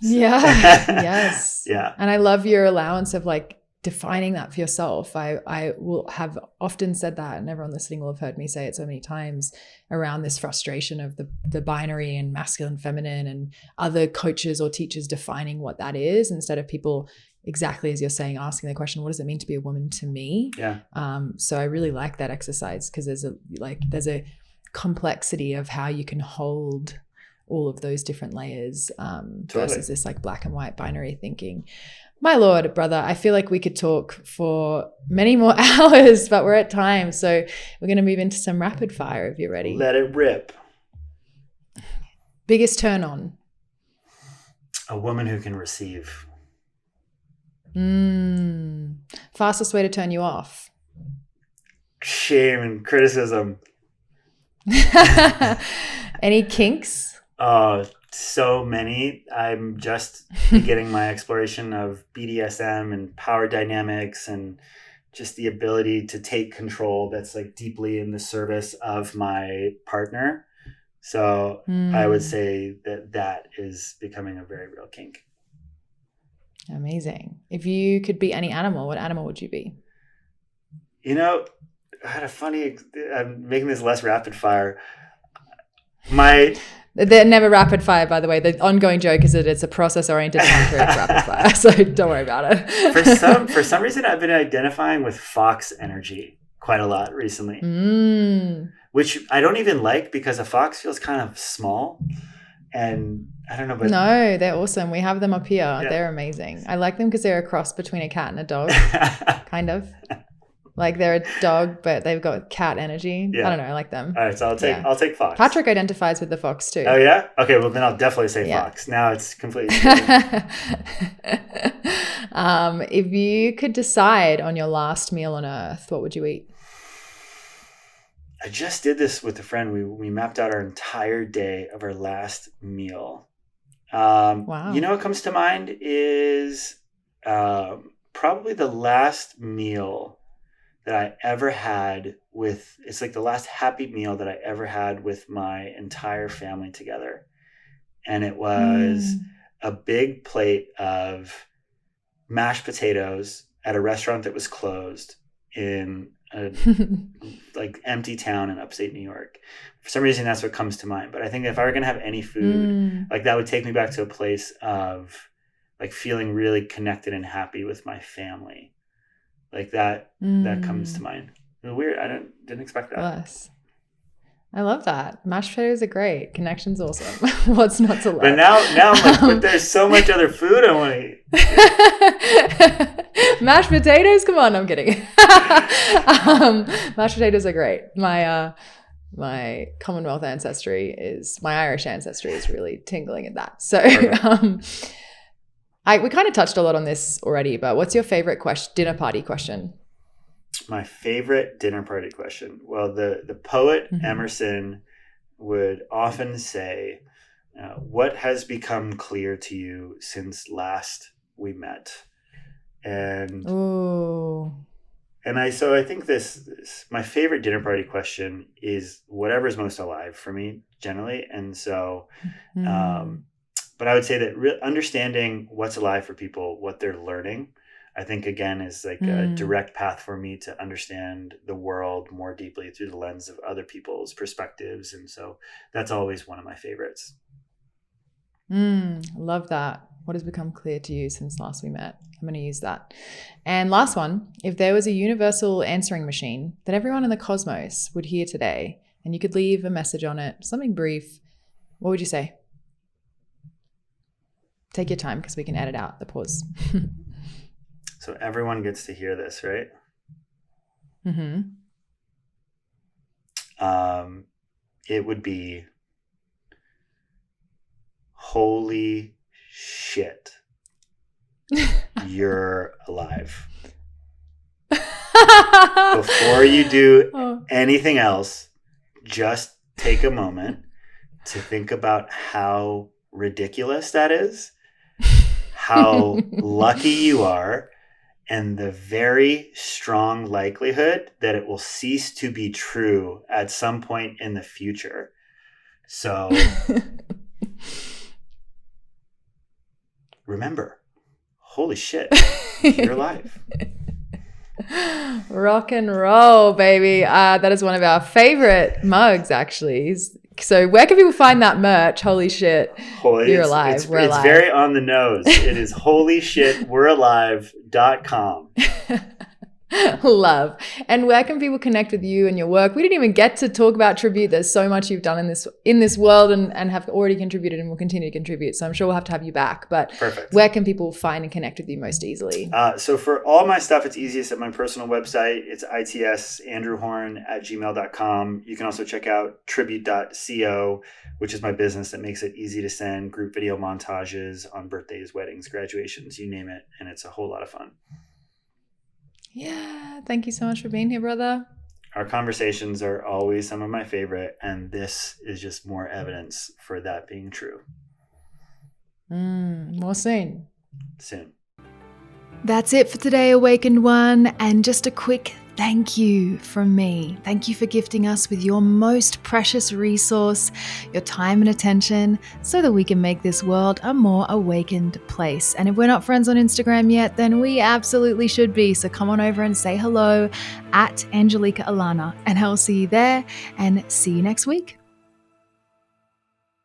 Yes. Yeah. And I love your allowance of, like, defining that for yourself. I will have often said that, and everyone listening will have heard me say it so many times, around this frustration of the binary and masculine, feminine, and other coaches or teachers defining what that is, instead of people, exactly as you're saying, asking the question, what does it mean to be a woman to me? Yeah. So I really like that exercise, because there's a complexity of how you can hold all of those different layers, versus this like black and white binary thinking. My Lord, brother, I feel like we could talk for many more hours, but we're at time. So we're going to move into some rapid fire if you're ready. Let it rip. Biggest turn on? A woman who can receive. Fastest way to turn you off? Shame and criticism. Any kinks? So many. I'm just beginning my exploration of BDSM and power dynamics, and just the ability to take control that's like deeply in the service of my partner. So I would say that is becoming a very real kink. Amazing. If you could be any animal, what animal would you be? You know, I had a funny, I'm making this less rapid fire. They're never rapid fire, by the way. The ongoing joke is that it's a process-oriented tantra rapid fire, so don't worry about it. For some reason, I've been identifying with fox energy quite a lot recently, which I don't even like, because a fox feels kind of small, and I don't know. But no, they're awesome. We have them up here. Yeah. They're amazing. I like them because they're a cross between a cat and a dog, kind of. Like they're a dog, but they've got cat energy. Yeah. I don't know. I like them. All right, so I'll take fox. Patrick identifies with the fox too. Oh yeah? Okay, well then I'll definitely say fox. Now it's completely if you could decide on your last meal on earth, what would you eat? I just did this with a friend. We mapped out our entire day of our last meal. Wow. You know what comes to mind is probably the last meal that I ever had it's like the last happy meal that I ever had with my entire family together. And it was a big plate of mashed potatoes at a restaurant that was closed in a like empty town in upstate New York. For some reason, that's what comes to mind. But I think if I were going to have any food, like that would take me back to a place of like feeling really connected and happy with my family. Like that comes to mind. Weird. I didn't expect that. Bless. I love that. Mashed potatoes are great. Connection's awesome. What's not to love? But now I'm like, but there's so much other food I want to eat. Mashed potatoes? Come on, I'm kidding. Mashed potatoes are great. My Commonwealth ancestry my Irish ancestry is really tingling at that. So we kind of touched a lot on this already, but what's your favorite dinner party question? My favorite dinner party question. Well, the poet Emerson would often say, what has become clear to you since last we met? And I think this my favorite dinner party question is whatever is most alive for me generally. And so, but I would say that understanding what's alive for people, what they're learning, I think again is like a direct path for me to understand the world more deeply through the lens of other people's perspectives. And so that's always one of my favorites. Love that. What has become clear to you since last we met? I'm going to use that. And last one, if there was a universal answering machine that everyone in the cosmos would hear today, and you could leave a message on it, something brief, what would you say? Take your time because we can edit out the pause. So everyone gets to hear this, right? It would be, holy shit, you're alive. Before you do anything else, just take a moment to think about how ridiculous that is, how lucky you are, and the very strong likelihood that it will cease to be true at some point in the future. So remember, holy shit, you're alive. Rock and roll, baby. That is one of our favorite mugs, actually. So where can people find that merch? Holy shit, you're alive. We're alive. It's very on the nose. It is holyshitwe'realive.com. Love. And where can people connect with you and your work? We didn't even get to talk about tribute. There's so much you've done in this world and have already contributed and will continue to contribute. So I'm sure we'll have to have you back. But perfect. Where can people find and connect with you most easily? So for all my stuff, it's easiest at my personal website. It's itsandrewhorn@gmail.com. You can also check out tribute.co, which is my business that makes it easy to send group video montages on birthdays, weddings, graduations, you name it. And it's a whole lot of fun. Yeah. Thank you so much for being here, brother. Our conversations are always some of my favorite, and this is just more evidence for that being true. More soon. Soon. That's it for today, Awakened One. And just a quick thank you from me. Thank you for gifting us with your most precious resource, your time and attention, so that we can make this world a more awakened place. And if we're not friends on Instagram yet, then we absolutely should be. So come on over and say hello at Angelika Alana, and I'll see you there and see you next week.